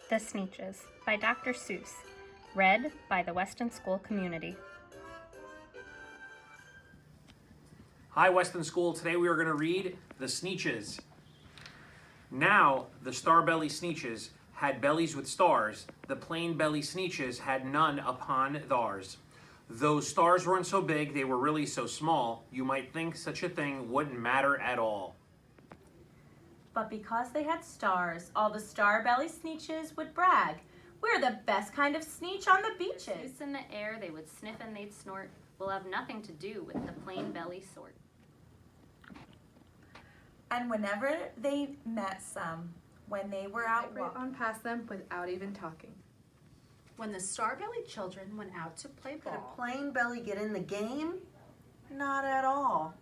The Sneetches by Dr. Seuss, read by the Weston School community. Hi, Weston School. Today we are going to read The Sneetches. Now, the star-belly Sneetches had bellies with stars. The plain belly Sneetches had none upon theirs. Those stars weren't so big, they were really so small, you might think such a thing wouldn't matter at all. But because they had stars, all the star-belly Sneetches would brag. We're the best kind of Sneetch on the beaches. Loose in the air, they would sniff and they'd snort. We'll have nothing to do with the plain belly sort. And whenever they met some, when they were out Right on past them without even talking. When the star-bellied children went out to play Could a ball, plain belly get in the game? not at all.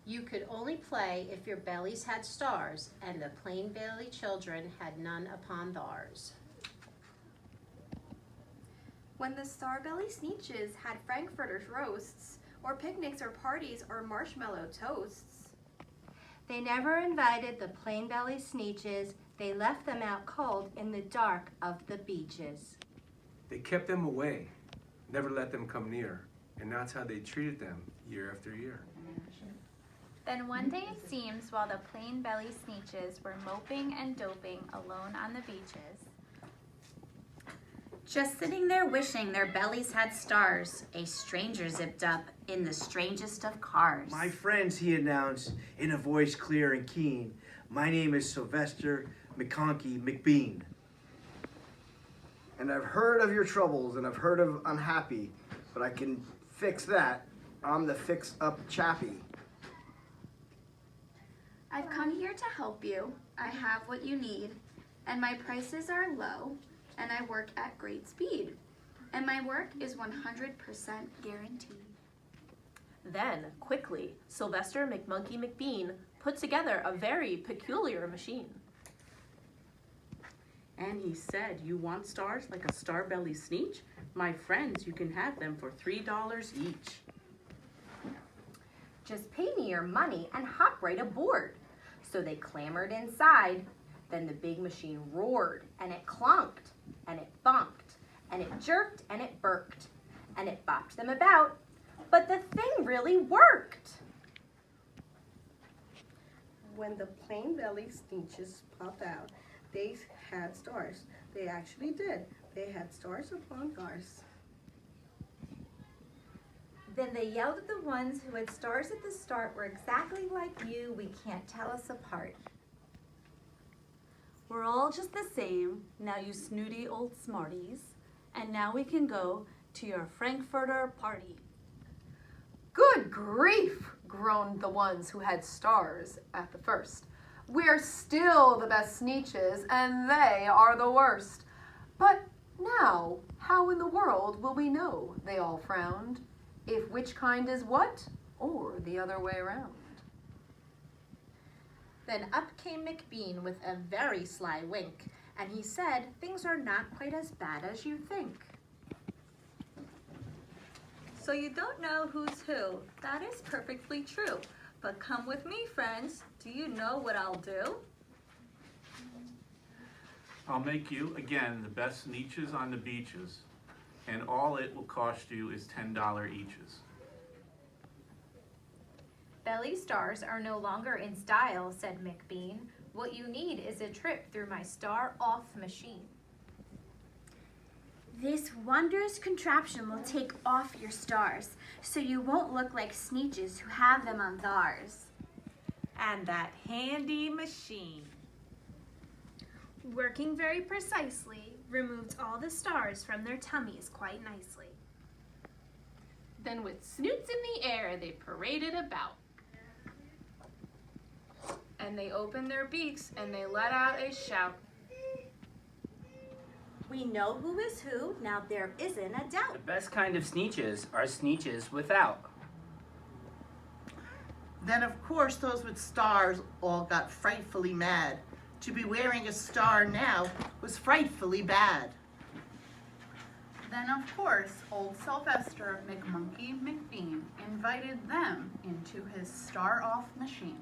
you could only play if your bellies had stars, and the plain-belly children had none upon theirs. When the star-belly Sneetches had frankfurters roasts, or picnics or parties or marshmallow toasts. They never invited the plain-belly Sneetches. They left them out cold in the dark of the beaches. They kept them away, never let them come near, and that's how they treated them year after year. Then one day it seems, while the plain belly Sneetches were moping and doping alone on the beaches, just sitting there wishing their bellies had stars, a stranger zipped up in the strangest of cars. My friends, he announced in a voice clear and keen, my name is Sylvester McConkey McBean. And I've heard of your troubles and I've heard of unhappy, but I can fix that. I'm the fix-up chappy. I've come here to help you. I have what you need, and my prices are low, and I work at great speed. And my work is 100% guaranteed. Then, quickly, Sylvester McMonkey McBean put together a very peculiar machine. And he said, you want stars like a star-belly Sneetch? My friends, you can have them for $3 each. Just pay me your money and hop right aboard. So they clambered inside. Then the big machine roared, and it clunked, and it bumped, and it jerked, and it burked, and it bopped them about. But the thing really worked. When the plain belly Sneetches popped out, they had stars. They actually did. They had stars upon stars. then they yelled at the ones who had stars at the start were exactly like you, we can't tell us apart. We're all just the same, now you snooty old smarties, and now we can go to your Frankfurter party. Good grief, groaned the ones who had stars at the first. We're still the best Sneetches, and they are the worst. But now, how in the world will we know, they all frowned, if which kind is what, or the other way around? Then up came McBean with a very sly wink, and he said, things are not quite as bad as you think. So you don't know who's who. That is perfectly true. But come with me, friends. Do you know what I'll do? I'll make you, again, the best Sneetches on the beaches, and all it will cost you is $10 eaches. Belly stars are no longer in style, said McBean. What you need is a trip through my star-off machine. This wondrous contraption will take off your stars, so you won't look like Sneetches who have them on theirs. And that handy machine, Working very precisely, removed all the stars from their tummies quite nicely. Then with snoots in the air, they paraded about. And they opened their beaks and they let out a shout. We know who is who, now there isn't a doubt. The best kind of Sneetches are Sneetches without. Then of course those with stars all got frightfully mad. To be wearing a star now was frightfully bad. Then of course old Sylvester McMonkey McBean invited them into his star-off machine.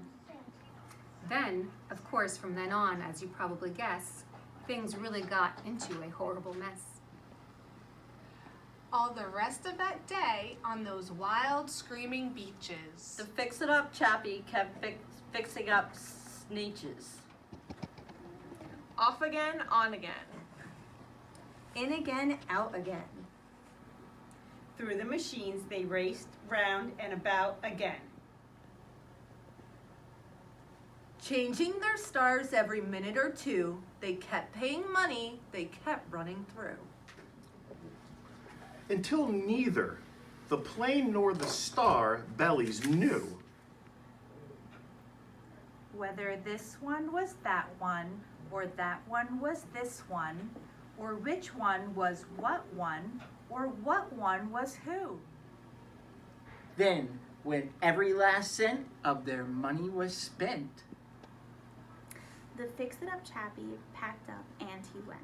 Then, of course, from then on, as you probably guess, things really got into a horrible mess. All the rest of that day on those wild, screaming beaches. The fix-it-up chappie kept fixing up Sneetches. Off again, on again. In again, out again. Through the machines they raced round and about again. Changing their stars every minute or two, they kept paying money, they kept running through. Until neither the plane nor the star bellies knew whether this one was that one, or that one was this one, or which one was what one, or what one was who. Then, when every last cent of their money was spent, The fix-it-up chappie packed up and he went.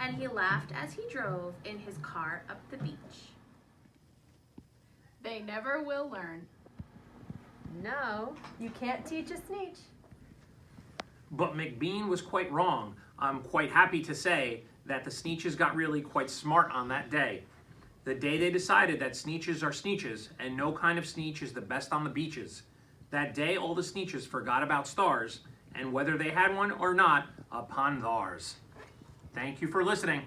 And he laughed as he drove in his car up the beach. They never will learn. No, you can't teach a Sneetch. But McBean was quite wrong. I'm quite happy to say that the Sneetches got really quite smart on that day. The day they decided that Sneetches are Sneetches and no kind of Sneetch is the best on the beaches. That day all the Sneetches forgot about stars and whether they had one or not upon theirs. Thank you for listening.